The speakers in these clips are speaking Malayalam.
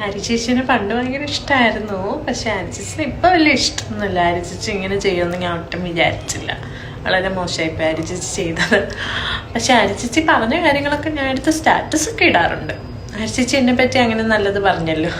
ആര്യ ചേച്ചിനെ പണ്ട് ഭയങ്കര ഇഷ്ടമായിരുന്നു. പക്ഷെ ആര്യ ചേച്ചിന് ഇപ്പൊ വലിയ ഇഷ്ടമൊന്നുമില്ല. ആര്യ ചേച്ചി ഇങ്ങനെ ചെയ്യുമെന്ന് ഞാൻ ഒട്ടും വിചാരിച്ചില്ല. വളരെ മോശമായിപ്പോൾ ആര്യ ചേച്ചി ചെയ്തത്. പക്ഷെ ആര്യ ചേച്ചി പറഞ്ഞ കാര്യങ്ങളൊക്കെ ഞാൻ എടുത്ത് സ്റ്റാറ്റസ് ഒക്കെ ഇടാറുണ്ട്. ആര്യ ചേച്ചി എന്നെ പറ്റി അങ്ങനെ നല്ലത് പറഞ്ഞല്ലോ,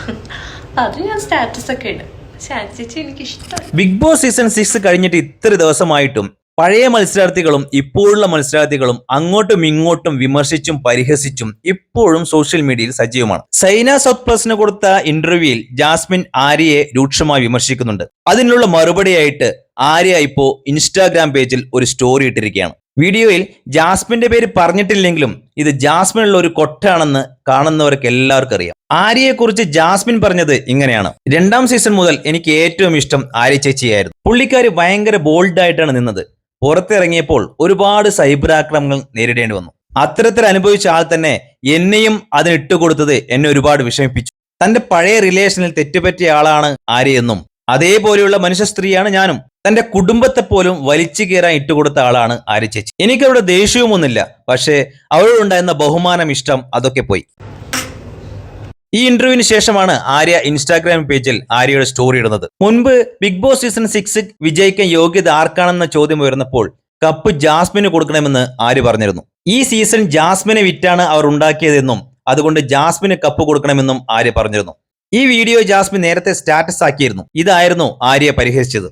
അപ്പൊ അത് ഞാൻ സ്റ്റാറ്റസ് ഒക്കെ ഇടും. പക്ഷെ ആര്യ ചേച്ചി എനിക്ക് ഇഷ്ടം. ബിഗ് ബോസ് സീസൺ 6 കഴിഞ്ഞിട്ട് ഇത്ര ദിവസമായിട്ടും പഴയ മത്സരാർത്ഥികളും ഇപ്പോഴുള്ള മത്സരാർത്ഥികളും അങ്ങോട്ടും ഇങ്ങോട്ടും വിമർശിച്ചും പരിഹസിച്ചും ഇപ്പോഴും സോഷ്യൽ മീഡിയയിൽ സജീവമാണ്. സൈന സൗത്ത് പ്ലസിന് കൊടുത്ത ഇന്റർവ്യൂവിൽ ജാസ്മിൻ ആര്യയെ രൂക്ഷമായി വിമർശിക്കുന്നുണ്ട്. അതിനുള്ള മറുപടിയായിട്ട് ആര്യ ഇപ്പോ ഇൻസ്റ്റാഗ്രാം പേജിൽ ഒരു സ്റ്റോറി ഇട്ടിരിക്കുകയാണ്. വീഡിയോയിൽ ജാസ്മിന്റെ പേര് പറഞ്ഞിട്ടില്ലെങ്കിലും ഇത് ജാസ്മിനുള്ള ഒരു കൊട്ടാണെന്ന് കാണുന്നവർക്ക് എല്ലാവർക്കും അറിയാം. ആര്യയെക്കുറിച്ച് ജാസ്മിൻ പറഞ്ഞത് ഇങ്ങനെയാണ്: 2ാം സീസൺ മുതൽ എനിക്ക് ഏറ്റവും ഇഷ്ടം ആര്യ ചേച്ചിയായിരുന്നു. പുള്ളിക്കാരി ഭയങ്കര ബോൾഡായിട്ടാണ് നിന്നത്. പുറത്തിറങ്ങിയപ്പോൾ ഒരുപാട് സൈബർ ആക്രമണങ്ങൾ നേരിടേണ്ടി വന്നു. അത്തരത്തിൽ അനുഭവിച്ച ആൾ തന്നെ എന്നെയും അതിന് ഇട്ടുകൊടുത്തത് എന്നെ ഒരുപാട് വിഷമിപ്പിച്ചു. തന്റെ പഴയ റിലേഷനിൽ തെറ്റുപറ്റിയ ആളാണ് ആര്യയെന്നും അതേപോലെയുള്ള മനുഷ്യ സ്ത്രീയാണ് ഞാനും. തന്റെ കുടുംബത്തെ പോലും വലിച്ചു കീറാൻ ഇട്ടുകൊടുത്ത ആളാണ് ആര്യ ചേച്ചി. എനിക്കവിടെ ദേഷ്യമൊന്നുമില്ല, പക്ഷേ അവരോടുണ്ടായിരുന്ന ബഹുമാനം, ഇഷ്ടം അതൊക്കെ പോയി. ഈ ഇന്റർവ്യൂവിന് ശേഷമാണ് ആര്യ ഇൻസ്റ്റാഗ്രാം പേജിൽ ആര്യയുടെ സ്റ്റോറി ഇടുന്നത്. മുൻപ് ബിഗ് ബോസ് സീസൺ 6 വിജയിക്കാൻ യോഗ്യത ആർക്കാണെന്ന ചോദ്യം ഉയർന്നപ്പോൾ കപ്പ് ജാസ്മിന് കൊടുക്കണമെന്ന് ആര്യ പറഞ്ഞിരുന്നു. ഈ സീസൺ ജാസ്മിനെ വിറ്റാണ് അവർ ഉണ്ടാക്കിയതെന്നും അതുകൊണ്ട് ജാസ്മിന് കപ്പ് കൊടുക്കണമെന്നും ആര്യ പറഞ്ഞിരുന്നു. ഈ വീഡിയോ ജാസ്മിൻ നേരത്തെ സ്റ്റാറ്റസ് ആക്കിയിരുന്നു. ഇതായിരുന്നു ആര്യ പരിഹസിച്ചത്.